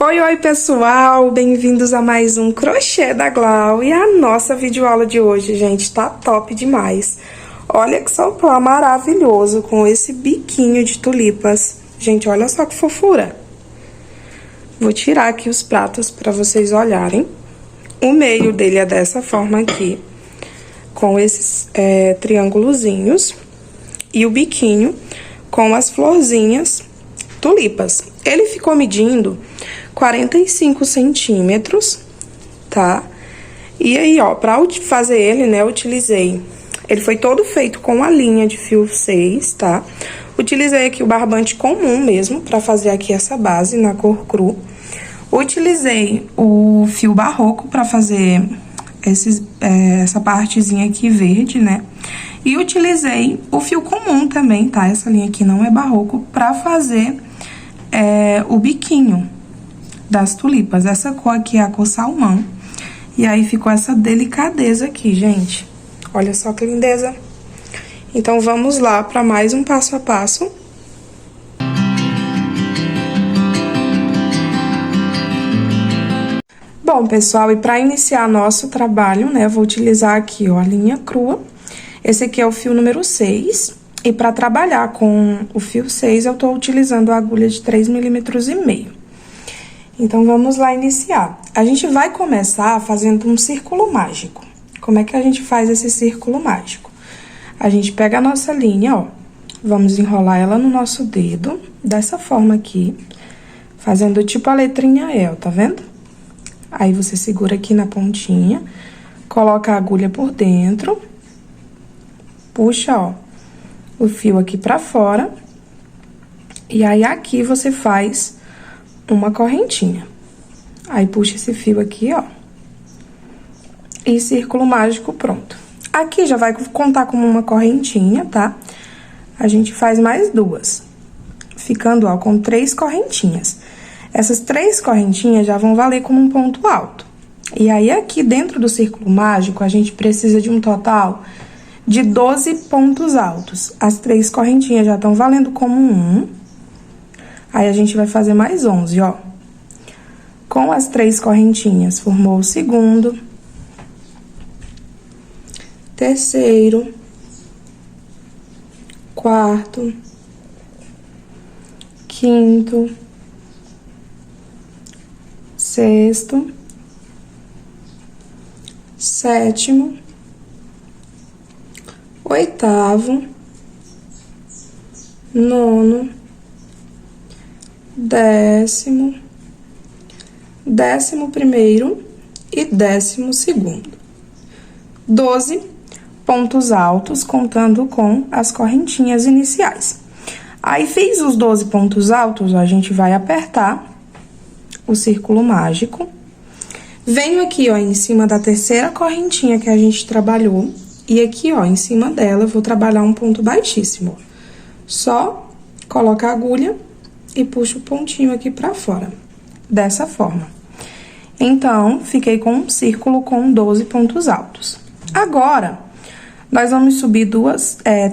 Oi, pessoal! Bem-vindos a mais um Crochê da Glau. E a nossa videoaula de hoje, gente, tá top demais. Olha que soplar maravilhoso com esse biquinho de tulipas. Gente, olha só que fofura. Vou tirar aqui os pratos pra vocês olharem. O meio dele é dessa forma aqui, com esses triângulozinhos. E o biquinho com as florzinhas tulipas. Ele ficou medindo 45 centímetros, tá? E aí, ó, pra fazer ele, né, eu utilizei... Ele foi todo feito com a linha de fio 6, tá? Utilizei aqui o barbante comum mesmo, pra fazer aqui essa base na cor cru. Utilizei o fio barroco pra fazer essa partezinha aqui verde, né? E utilizei o fio comum também, tá? Essa linha aqui não é barroco, pra fazer o biquinho das tulipas. Essa cor aqui é a cor salmão. E aí ficou essa delicadeza aqui, gente. Olha só que lindeza. Então, vamos lá para mais um passo a passo. Bom, pessoal, e para iniciar nosso trabalho, né, eu vou utilizar aqui, ó, a linha crua. Esse aqui é o fio número 6. E para trabalhar com o fio 6, eu tô utilizando a agulha de 3,5 mm. Então, vamos lá iniciar. A gente vai começar fazendo um círculo mágico. Como é que a gente faz esse círculo mágico? A gente pega a nossa linha, ó, vamos enrolar ela no nosso dedo, dessa forma aqui, fazendo tipo a letrinha L, tá vendo? Aí, você segura aqui na pontinha, coloca a agulha por dentro, puxa, ó, o fio aqui pra fora, e aí, aqui você faz uma correntinha. Aí, puxa esse fio aqui, ó, e círculo mágico pronto. Aqui já vai contar como uma correntinha, tá? A gente faz mais duas, ficando, ó, com 3 correntinhas. Essas 3 correntinhas já vão valer como um ponto alto. E aí, aqui dentro do círculo mágico, a gente precisa de um total de 12 pontos altos. As 3 correntinhas já estão valendo como um. Aí, a gente vai fazer mais 11, ó. Com as 3 correntinhas, formou o segundo, terceiro, quarto, quinto, sexto, sétimo, oitavo, nono, décimo, 11º e 12º. 12 pontos altos, contando com as correntinhas iniciais. Aí, fez os 12 pontos altos, a gente vai apertar o círculo mágico. Venho aqui, ó, em cima da terceira correntinha que a gente trabalhou. E aqui, ó, em cima dela, eu vou trabalhar um ponto baixíssimo. Só coloca a agulha e puxa o pontinho aqui pra fora. Dessa forma. Então, fiquei com um círculo com 12 pontos altos. Agora, nós vamos subir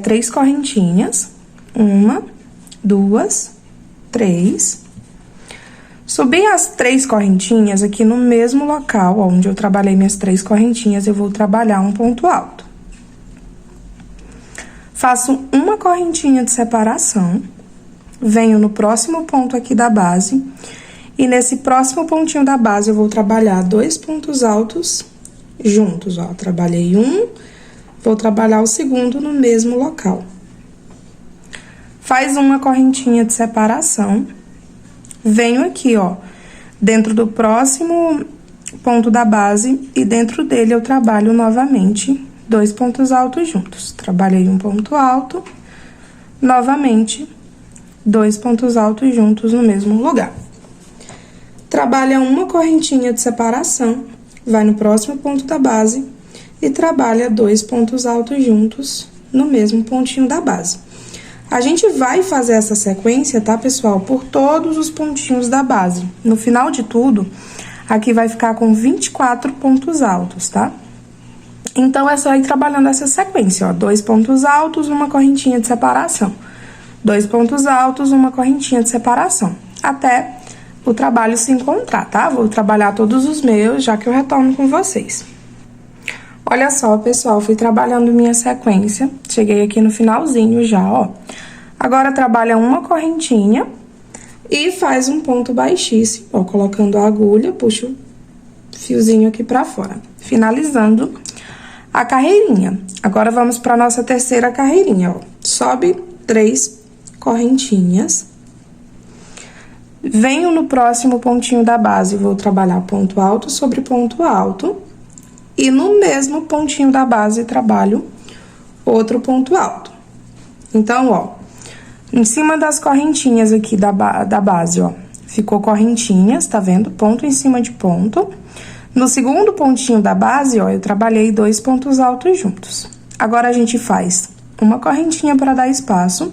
3 correntinhas. 1, 2, 3. Subir as 3 correntinhas aqui no mesmo local, onde eu trabalhei minhas 3 correntinhas, eu vou trabalhar um ponto alto. Faço uma correntinha de separação, venho no próximo ponto aqui da base, e nesse próximo pontinho da base eu vou trabalhar 2 pontos altos juntos, ó. Trabalhei um, vou trabalhar o segundo no mesmo local. Faz uma correntinha de separação, venho aqui, ó, dentro do próximo ponto da base e dentro dele eu trabalho novamente 2 pontos altos juntos. Trabalhei um ponto alto, novamente 2 pontos altos juntos no mesmo lugar. Trabalha uma correntinha de separação, vai no próximo ponto da base e trabalha 2 pontos altos juntos no mesmo pontinho da base. A gente vai fazer essa sequência, tá, pessoal, por todos os pontinhos da base. No final de tudo, aqui vai ficar com 24 pontos altos, tá? Então, é só ir trabalhando essa sequência, ó. 2 pontos altos, uma correntinha de separação. 2 pontos altos, uma correntinha de separação. Até o trabalho se encontrar, tá? Vou trabalhar todos os meus, já que eu retorno com vocês. Olha só, pessoal, fui trabalhando minha sequência, cheguei aqui no finalzinho já, ó. Agora, trabalha uma correntinha e faz um ponto baixíssimo, ó, colocando a agulha, puxa o fiozinho aqui pra fora, finalizando a carreirinha. Agora, vamos pra nossa terceira carreirinha, ó. Sobe 3 correntinhas. Venho no próximo pontinho da base, vou trabalhar ponto alto sobre ponto alto. E no mesmo pontinho da base, trabalho outro ponto alto. Então, ó, em cima das correntinhas aqui da base, ó, ficou correntinhas, tá vendo? Ponto em cima de ponto. No segundo pontinho da base, ó, eu trabalhei 2 pontos altos juntos. Agora, a gente faz uma correntinha para dar espaço,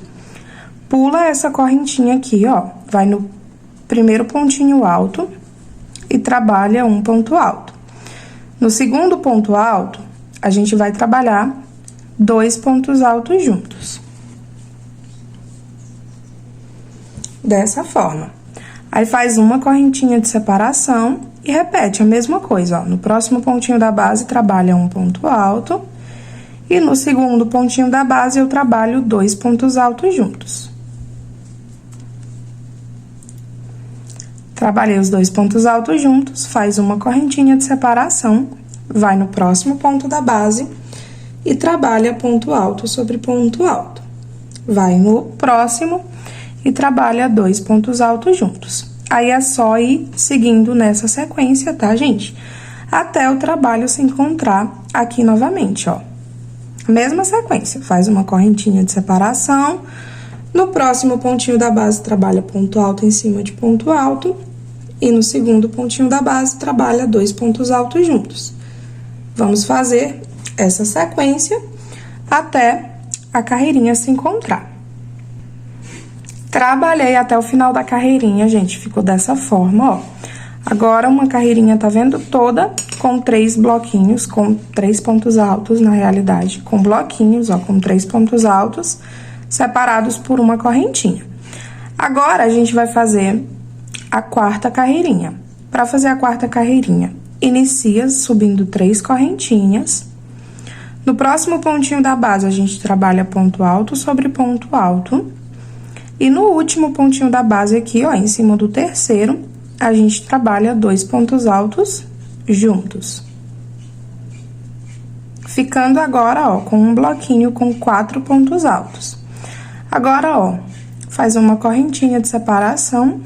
pula essa correntinha aqui, ó, vai no primeiro pontinho alto e trabalha um ponto alto. No segundo ponto alto, a gente vai trabalhar 2 pontos altos juntos. Dessa forma. Aí, faz uma correntinha de separação e repete a mesma coisa, ó. No próximo pontinho da base, trabalha um ponto alto. E no segundo pontinho da base, eu trabalho 2 pontos altos juntos. Trabalhei os 2 pontos altos juntos, faz uma correntinha de separação, vai no próximo ponto da base e trabalha ponto alto sobre ponto alto. Vai no próximo e trabalha 2 pontos altos juntos. Aí, é só ir seguindo nessa sequência, tá, gente? Até o trabalho se encontrar aqui novamente, ó. Mesma sequência, faz uma correntinha de separação. No próximo pontinho da base, trabalha ponto alto em cima de ponto alto. E no segundo pontinho da base, trabalha 2 pontos altos juntos. Vamos fazer essa sequência até a carreirinha se encontrar. Trabalhei até o final da carreirinha, gente, ficou dessa forma, ó. Agora, uma carreirinha, tá vendo? Toda com 3 bloquinhos, com 3 pontos altos, na realidade, com bloquinhos, ó, com 3 pontos altos, separados por uma correntinha. Agora, a gente vai fazer a quarta carreirinha. Para fazer a quarta carreirinha, inicia subindo 3 correntinhas. No próximo pontinho da base, a gente trabalha ponto alto sobre ponto alto. E no último pontinho da base aqui, ó, em cima do terceiro, a gente trabalha 2 pontos altos juntos. Ficando agora, ó, com um bloquinho com 4 pontos altos. Agora, ó, faz uma correntinha de separação.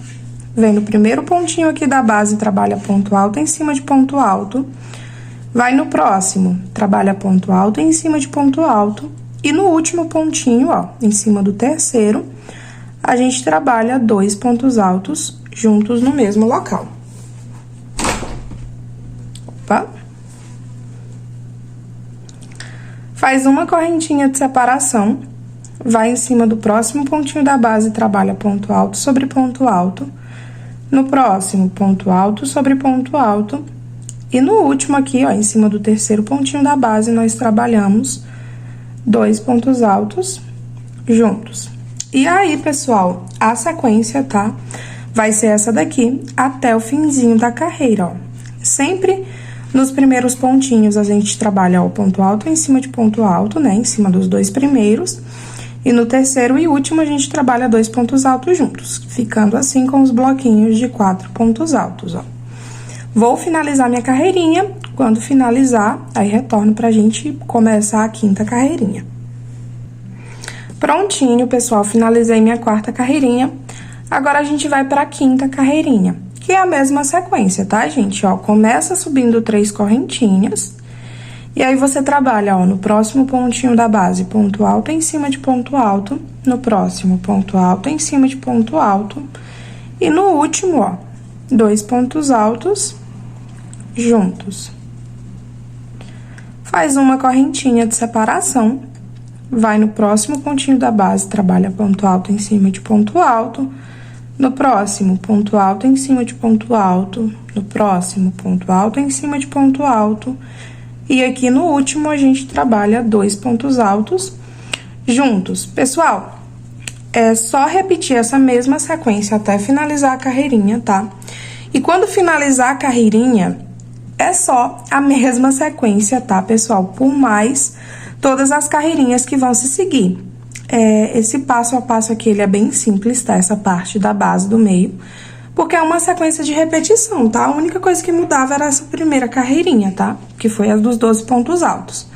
Vem no primeiro pontinho aqui da base, trabalha ponto alto em cima de ponto alto. Vai no próximo, trabalha ponto alto em cima de ponto alto. E no último pontinho, ó, em cima do terceiro, a gente trabalha 2 pontos altos juntos no mesmo local. Opa! Faz uma correntinha de separação, vai em cima do próximo pontinho da base, trabalha ponto alto sobre ponto alto. No próximo, ponto alto sobre ponto alto. E no último aqui, ó, em cima do terceiro pontinho da base, nós trabalhamos 2 pontos altos juntos. E aí, pessoal, a sequência, tá? Vai ser essa daqui até o finzinho da carreira, ó. Sempre nos primeiros pontinhos a gente trabalha o ponto alto em cima de ponto alto, né? Em cima dos 2 primeiros. E no terceiro e último a gente trabalha 2 pontos altos juntos, ficando assim com os bloquinhos de 4 pontos altos, ó. Vou finalizar minha carreirinha. Quando finalizar, aí retorno pra gente começar a quinta carreirinha. Prontinho, pessoal, finalizei minha quarta carreirinha. Agora, a gente vai pra quinta carreirinha, que é a mesma sequência, tá, gente? Ó, começa subindo 3 correntinhas. E aí, você trabalha, ó, no próximo pontinho da base, ponto alto em cima de ponto alto. No próximo, ponto alto em cima de ponto alto. E no último, ó, 2 pontos altos juntos. Faz uma correntinha de separação. Vai no próximo pontinho da base, trabalha ponto alto em cima de ponto alto. No próximo, ponto alto em cima de ponto alto. No próximo, ponto alto em cima de ponto alto. E aqui no último, a gente trabalha 2 pontos altos juntos. Pessoal, é só repetir essa mesma sequência até finalizar a carreirinha, tá? E quando finalizar a carreirinha, é só a mesma sequência, tá, pessoal? Por mais todas as carreirinhas que vão se seguir. Esse passo a passo aqui, ele é bem simples, tá? Essa parte da base do meio, porque é uma sequência de repetição, tá? A única coisa que mudava era essa primeira carreirinha, tá? Que foi a dos 12 pontos altos.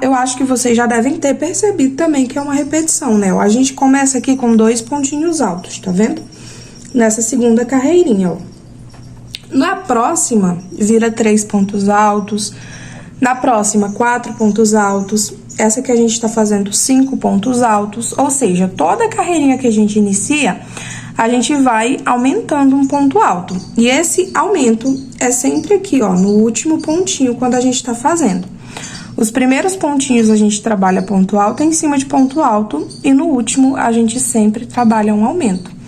Eu acho que vocês já devem ter percebido também que é uma repetição, né? A gente começa aqui com 2 pontinhos altos, tá vendo? Nessa segunda carreirinha, ó. Na próxima, vira 3 pontos altos. Na próxima, 4 pontos altos. Essa que a gente tá fazendo 5 pontos altos. Ou seja, toda carreirinha que a gente inicia, a gente vai aumentando um ponto alto. E esse aumento é sempre aqui, ó, no último pontinho, quando a gente tá fazendo. Os primeiros pontinhos a gente trabalha ponto alto em cima de ponto alto. E no último, a gente sempre trabalha um aumento.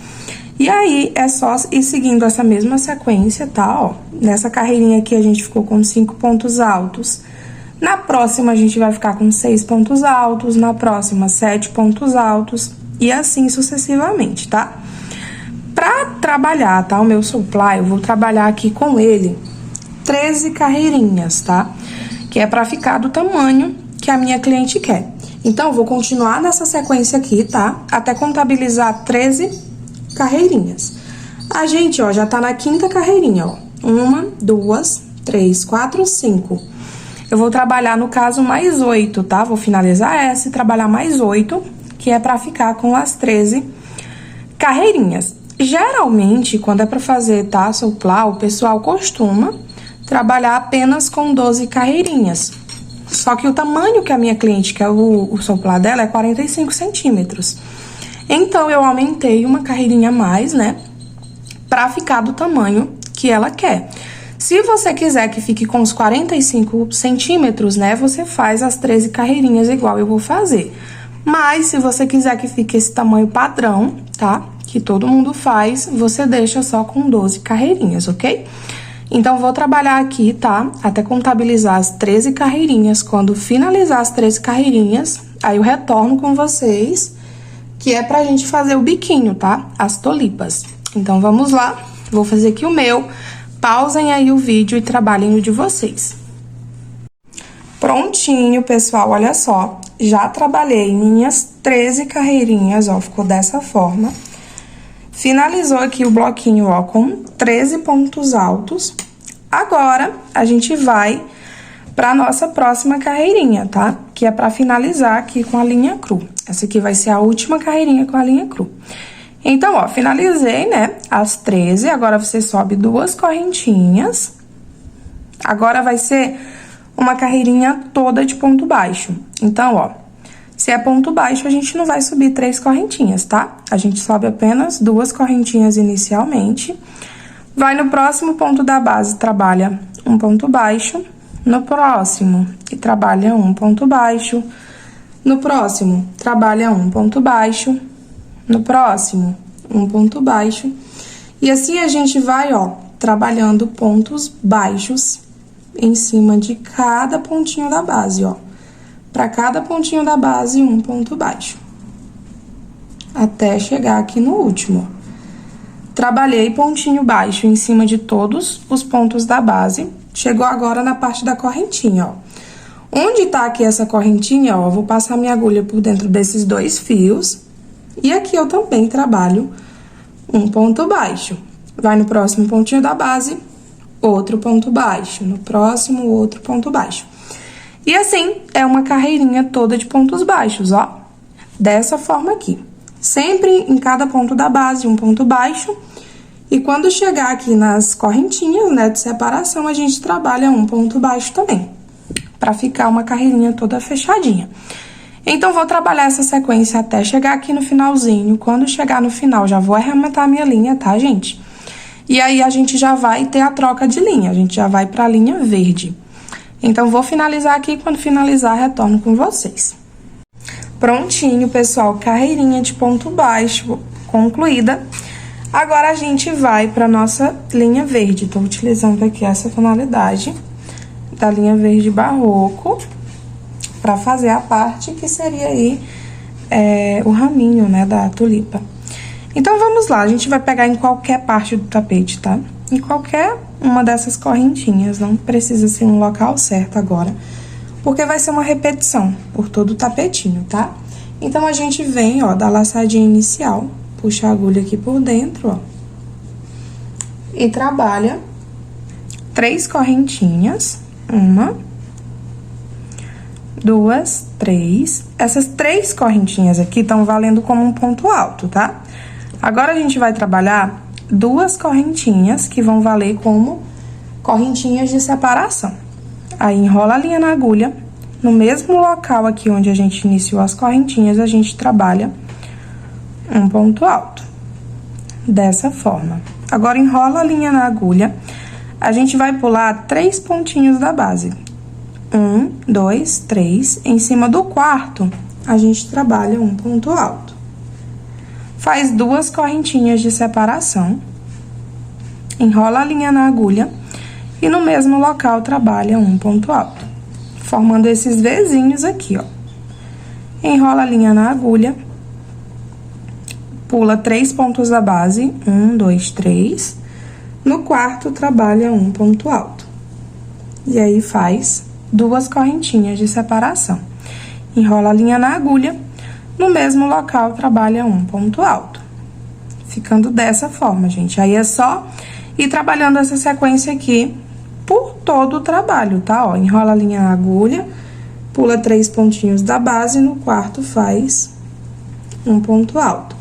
E aí, é só ir seguindo essa mesma sequência, tá? Ó, nessa carreirinha aqui, a gente ficou com 5 pontos altos. Na próxima, a gente vai ficar com 6 pontos altos. Na próxima, 7 pontos altos. E assim sucessivamente, tá? Pra trabalhar, tá? O meu supply, eu vou trabalhar aqui com ele 13 carreirinhas, tá? Que é pra ficar do tamanho que a minha cliente quer. Então, eu vou continuar nessa sequência aqui, tá? Até contabilizar 13 carreirinhas. A gente, ó, já tá na 5ª carreirinha, ó. 1, 2, 3, 4, 5. Eu vou trabalhar, no caso, mais 8, tá? Vou finalizar essa e trabalhar mais 8, que é pra ficar com as 13 carreirinhas. Geralmente, quando é pra fazer, tá, supply, o pessoal costuma trabalhar apenas com 12 carreirinhas. Só que o tamanho que a minha cliente quer, o supply dela, é 45 centímetros. Então, eu aumentei uma carreirinha a mais, né? Pra ficar do tamanho que ela quer. Se você quiser que fique com os 45 centímetros, né? Você faz as 13 carreirinhas igual eu vou fazer. Mas, se você quiser que fique esse tamanho padrão, tá? Que todo mundo faz, você deixa só com 12 carreirinhas, ok? Então, vou trabalhar aqui, tá? Até contabilizar as 13 carreirinhas. Quando finalizar as 13 carreirinhas, aí eu retorno com vocês, que é pra gente fazer o biquinho, tá? As tolipas. Então, vamos lá. Vou fazer aqui o meu. Pausem aí o vídeo e trabalhem o de vocês. Prontinho, pessoal, olha só. Já trabalhei minhas 13 carreirinhas, ó, ficou dessa forma. Finalizou aqui o bloquinho, ó, com 13 pontos altos. Agora, a gente vai pra nossa próxima carreirinha, tá? Que é pra finalizar aqui com a linha cru. Essa aqui vai ser a última carreirinha com a linha cru. Então, ó, finalizei, né, as 13. Agora, você sobe 2 correntinhas. Agora, vai ser uma carreirinha toda de ponto baixo. Então, ó, se é ponto baixo, a gente não vai subir 3 correntinhas, tá? A gente sobe apenas 2 correntinhas inicialmente. Vai no próximo ponto da base, trabalha um ponto baixo. No próximo, e trabalha um ponto baixo. No próximo, trabalha um ponto baixo. No próximo, um ponto baixo. E assim a gente vai, ó, trabalhando pontos baixos em cima de cada pontinho da base, ó. Pra cada pontinho da base, um ponto baixo. Até chegar aqui no último, ó. Trabalhei pontinho baixo em cima de todos os pontos da base. Chegou agora na parte da correntinha, ó. Onde tá aqui essa correntinha, ó, eu vou passar minha agulha por dentro desses 2 fios. E aqui eu também trabalho um ponto baixo. Vai no próximo pontinho da base, outro ponto baixo. No próximo, outro ponto baixo. E assim, é uma carreirinha toda de pontos baixos, ó. Dessa forma aqui. Sempre em cada ponto da base, um ponto baixo. E quando chegar aqui nas correntinhas, né, de separação, a gente trabalha um ponto baixo também. Pra ficar uma carreirinha toda fechadinha. Então, vou trabalhar essa sequência até chegar aqui no finalzinho. Quando chegar no final, já vou arrematar a minha linha, tá, gente? E aí, a gente já vai ter a troca de linha. A gente já vai pra linha verde. Então, vou finalizar aqui. Quando finalizar, retorno com vocês. Prontinho, pessoal. Carreirinha de ponto baixo concluída. Agora, a gente vai pra nossa linha verde. Tô utilizando aqui essa tonalidade da linha verde barroco, pra fazer a parte que seria aí o raminho, né, da tulipa. Então, vamos lá, a gente vai pegar em qualquer parte do tapete, tá? Em qualquer uma dessas correntinhas, não precisa ser um local certo agora, porque vai ser uma repetição por todo o tapetinho, tá? Então, a gente vem, ó, da laçadinha inicial, puxa a agulha aqui por dentro, ó, e trabalha 3 correntinhas, 1, 2, 3. Essas 3 correntinhas aqui estão valendo como um ponto alto, tá? Agora, a gente vai trabalhar 2 correntinhas que vão valer como correntinhas de separação. Aí, enrola a linha na agulha, no mesmo local aqui onde a gente iniciou as correntinhas, a gente trabalha um ponto alto, dessa forma. Agora, enrola a linha na agulha, a gente vai pular 3 pontinhos da base. 1, 2, 3. Em cima do quarto, a gente trabalha um ponto alto. Faz 2 correntinhas de separação, enrola a linha na agulha e no mesmo local trabalha um ponto alto, formando esses Vzinhos aqui, ó. Enrola a linha na agulha, pula 3 pontos da base, 1, 2, 3. No quarto, trabalha um ponto alto. E aí, faz 2 correntinhas de separação. Enrola a linha na agulha, no mesmo local, trabalha um ponto alto. Ficando dessa forma, gente. Aí, é só ir trabalhando essa sequência aqui por todo o trabalho, tá? Ó, enrola a linha na agulha, pula 3 pontinhos da base, no quarto faz um ponto alto.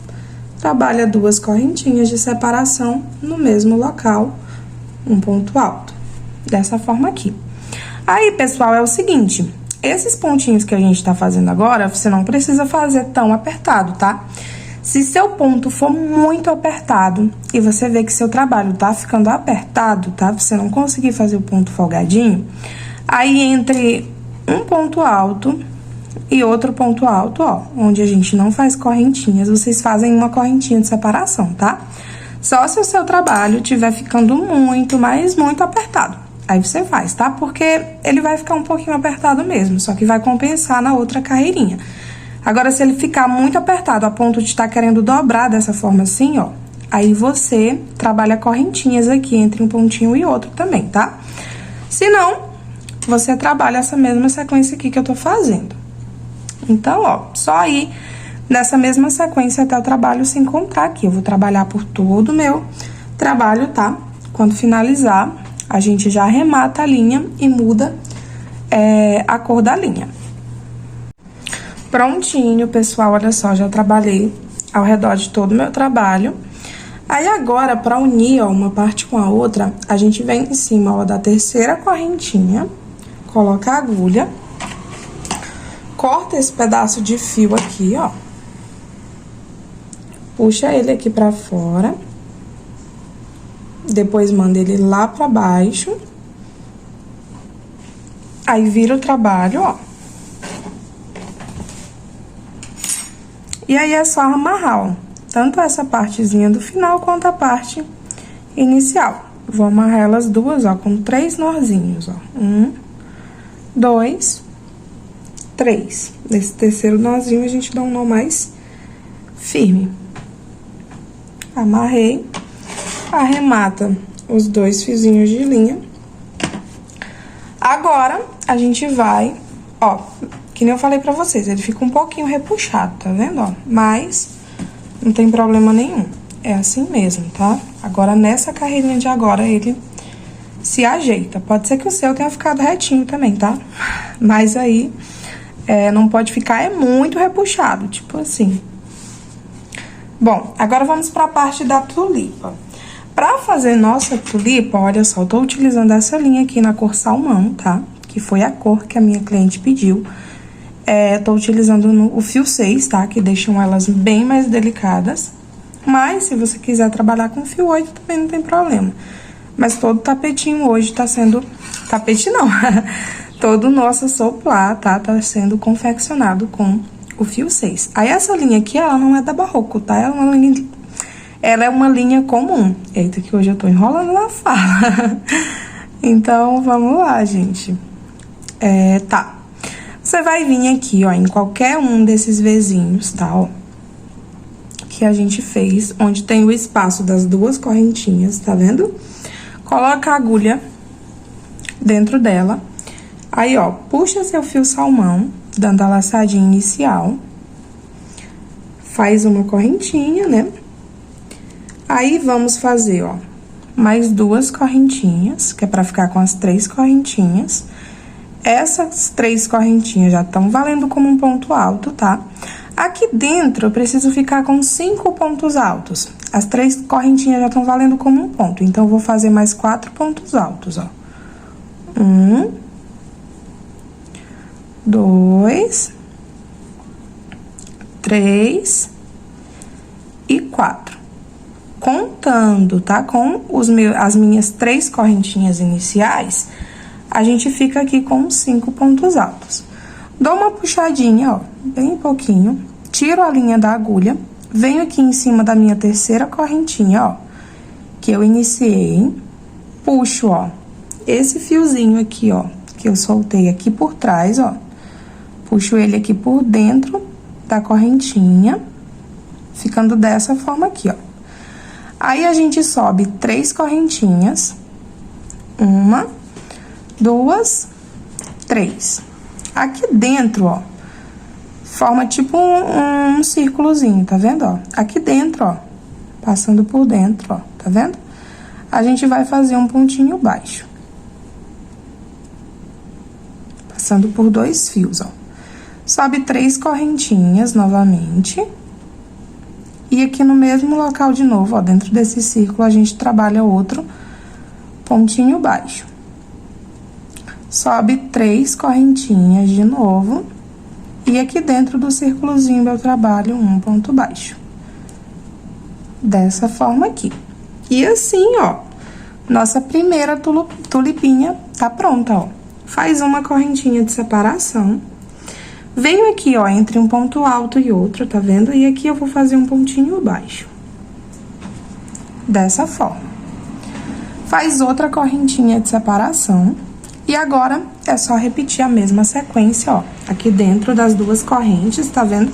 Trabalha 2 correntinhas de separação no mesmo local, um ponto alto. Dessa forma aqui. Aí, pessoal, é o seguinte, esses pontinhos que a gente tá fazendo agora, você não precisa fazer tão apertado, tá? Se seu ponto for muito apertado e você vê que seu trabalho tá ficando apertado, tá? Você não conseguir fazer o ponto folgadinho, aí entre um ponto alto e outro ponto alto, ó, onde a gente não faz correntinhas, vocês fazem uma correntinha de separação, tá? Só se o seu trabalho estiver ficando muito, mas muito apertado. Aí você faz, tá? Porque ele vai ficar um pouquinho apertado mesmo, só que vai compensar na outra carreirinha. Agora, se ele ficar muito apertado a ponto de estar querendo dobrar dessa forma assim, ó, aí você trabalha correntinhas aqui entre um pontinho e outro também, tá? Se não, você trabalha essa mesma sequência aqui que eu tô fazendo. Então, ó, só ir nessa mesma sequência até o trabalho se encontrar aqui. Eu vou trabalhar por todo o meu trabalho, tá? Quando finalizar, a gente já arremata a linha e muda a cor da linha. Prontinho, pessoal, olha só, já trabalhei ao redor de todo o meu trabalho. Aí, agora, pra unir, ó, uma parte com a outra, a gente vem em cima, ó, da terceira correntinha, coloca a agulha, corta esse pedaço de fio aqui, ó, puxa ele aqui pra fora, depois manda ele lá pra baixo, aí vira o trabalho, ó. E aí, é só amarrar, ó, tanto essa partezinha do final quanto a parte inicial. Vou amarrar elas duas, ó, com 3 nozinhos, ó. 1, 2, 3. Nesse terceiro nozinho, a gente dá um nó mais firme. Amarrei, arremata os 2 fiozinhos de linha. Agora, a gente vai, ó, que nem eu falei pra vocês, ele fica um pouquinho repuxado, tá vendo, ó? Mas não tem problema nenhum, é assim mesmo, tá? Agora, nessa carreirinha de agora, ele se ajeita. Pode ser que o seu tenha ficado retinho também, tá? Mas aí, não pode ficar, muito repuxado, tipo assim. Bom, agora vamos pra parte da tulipa. Pra fazer nossa tulipa, olha só, eu tô utilizando essa linha aqui na cor salmão, tá? Que foi a cor que a minha cliente pediu. Tô utilizando o fio 6, tá? Que deixam elas bem mais delicadas. Mas, se você quiser trabalhar com fio 8, também não tem problema. Mas todo tapetinho hoje tá sendo... Tapete não. Todo o nosso soplá, tá? Tá sendo confeccionado com o fio 6. Aí, essa linha aqui, ela não é da Barroco, tá? Ela é uma linha comum. Eita, que hoje eu tô enrolando na fala. Então, vamos lá, gente. Tá. Você vai vir aqui, ó, em qualquer um desses Vzinhos, tá, ó, que a gente fez, onde tem o espaço das duas correntinhas, tá vendo? Coloca a agulha dentro dela. Aí, ó, puxa seu fio salmão, dando a laçadinha inicial. Faz uma correntinha, né? Aí, vamos fazer, ó, mais duas correntinhas, que é pra ficar com as 3 correntinhas. Essas 3 correntinhas já estão valendo como um ponto alto, tá? Aqui dentro, eu preciso ficar com 5 pontos altos. As 3 correntinhas já estão valendo como um ponto, então, eu vou fazer mais 4 pontos altos, ó. 1, 2, 3 e 4. Contando, tá? Com as minhas 3 correntinhas iniciais, a gente fica aqui com 5 pontos altos. Dou uma puxadinha, ó, bem pouquinho, tiro a linha da agulha, venho aqui em cima da minha terceira correntinha, ó, que eu iniciei, puxo, ó, esse fiozinho aqui, ó, que eu soltei aqui por trás, ó, puxo ele aqui por dentro da correntinha, ficando dessa forma aqui, ó. Aí, a gente sobe 3 correntinhas, 1, 2, 3. Aqui dentro, ó, forma tipo um círculozinho, tá vendo, ó? Aqui dentro, ó, passando por dentro, ó, tá vendo? A gente vai fazer um pontinho baixo. Passando por 2 fios, ó. Sobe 3 correntinhas novamente. E aqui no mesmo local de novo, ó, dentro desse círculo, a gente trabalha outro pontinho baixo. Sobe 3 correntinhas de novo. E aqui dentro do círculozinho eu trabalho um ponto baixo. Dessa forma aqui. E assim, ó, nossa primeira tulipinha tá pronta, ó. Faz uma correntinha de separação. Venho aqui, ó, entre um ponto alto e outro, tá vendo? E aqui eu vou fazer um pontinho baixo. Dessa forma. Faz outra correntinha de separação. E agora, é só repetir a mesma sequência, ó, aqui dentro das 2 correntes, tá vendo?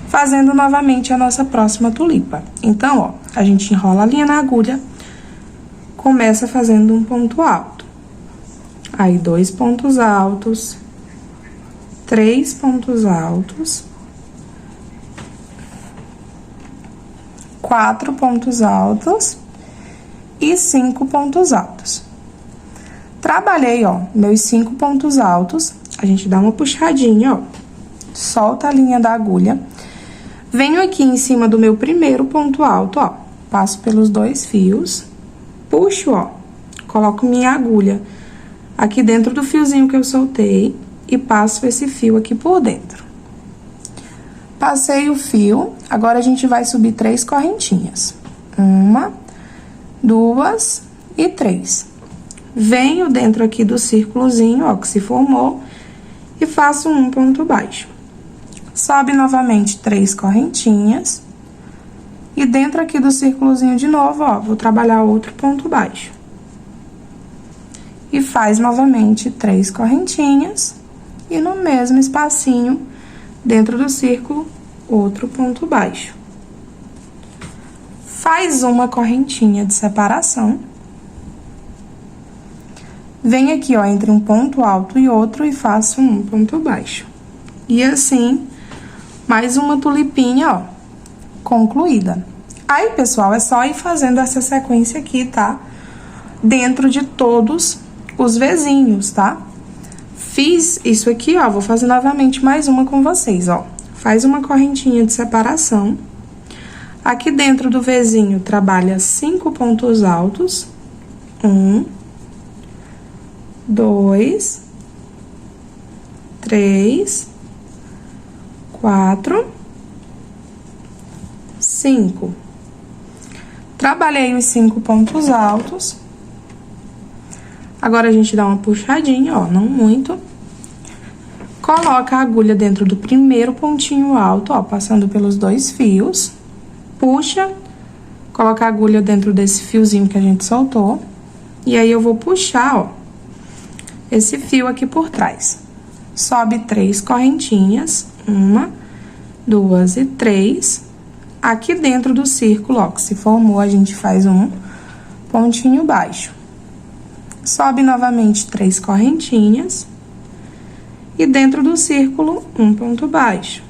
Fazendo novamente a nossa próxima tulipa. Então, ó, a gente enrola a linha na agulha, começa fazendo um ponto alto. Aí, 2 pontos altos, 3 pontos altos, 4 pontos altos e 5 pontos altos. Trabalhei, ó, meus 5 pontos altos, a gente dá uma puxadinha, ó, solta a linha da agulha, venho aqui em cima do meu primeiro ponto alto, ó, passo pelos 2 fios, puxo, ó, coloco minha agulha aqui dentro do fiozinho que eu soltei e passo esse fio aqui por dentro. Passei o fio, agora a gente vai subir 3 correntinhas. 1, 2 e 3. Venho dentro aqui do círculozinho, ó, que se formou, e faço um ponto baixo. Sobe novamente 3 correntinhas. E dentro aqui do círculozinho de novo, ó, vou trabalhar outro ponto baixo. E faz novamente 3 correntinhas. E no mesmo espacinho, dentro do círculo, outro ponto baixo. Faz uma correntinha de separação. Vem aqui, ó, entre um ponto alto e outro e faço um ponto baixo. E assim, mais uma tulipinha, ó, concluída. Aí, pessoal, é só ir fazendo essa sequência aqui, tá? Dentro de todos os Vzinhos, tá? Fiz isso aqui, ó, vou fazer novamente mais uma com vocês, ó. Faz uma correntinha de separação. Aqui dentro do Vzinho, trabalha 5 pontos altos. 1, 2, 3, 4, 5. Trabalhei os 5 pontos altos. Agora, a gente dá uma puxadinha, ó, não muito. Coloca a agulha dentro do primeiro pontinho alto, ó, passando pelos 2 fios. Puxa, coloca a agulha dentro desse fiozinho que a gente soltou. E aí, eu vou puxar, ó, esse fio aqui por trás. sobe 3 correntinhas, 1, 2 e 3. Aqui dentro do círculo, ó, que se formou, a gente faz um pontinho baixo. Sobe novamente 3 correntinhas. E dentro do círculo, um ponto baixo.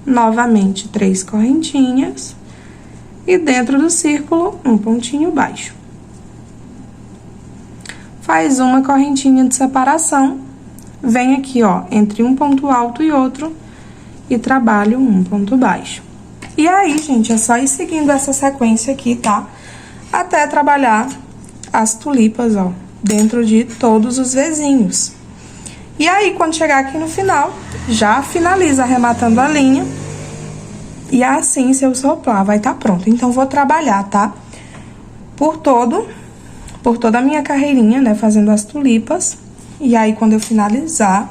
Novamente, 3 correntinhas. E dentro do círculo, um pontinho baixo. Faz uma correntinha de separação. Vem aqui, ó, entre um ponto alto e outro. E trabalho um ponto baixo. E aí, gente, é só ir seguindo essa sequência aqui, tá? Até trabalhar as tulipas, ó, dentro de todos os vezinhos. E aí, quando chegar aqui no final, já finaliza arrematando a linha. E assim, seu soplá vai estar pronto. Então, vou trabalhar, tá? Por toda a minha carreirinha, né? Fazendo as tulipas. E aí, quando eu finalizar,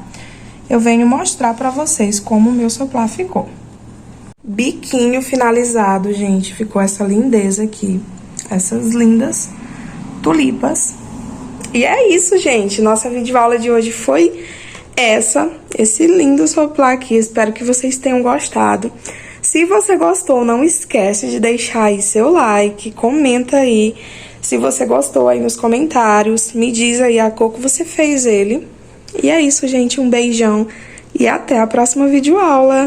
eu venho mostrar pra vocês como o meu soplá ficou. Biquinho finalizado, gente. Ficou essa lindeza aqui. Essas lindas tulipas. E é isso, gente. Nossa videoaula de hoje foi esse lindo soplá aqui. Espero que vocês tenham gostado. Se você gostou, não esquece de deixar aí seu like, comenta aí. Se você gostou aí nos comentários, me diz aí a cor que você fez ele. E é isso, gente. Um beijão e até a próxima videoaula.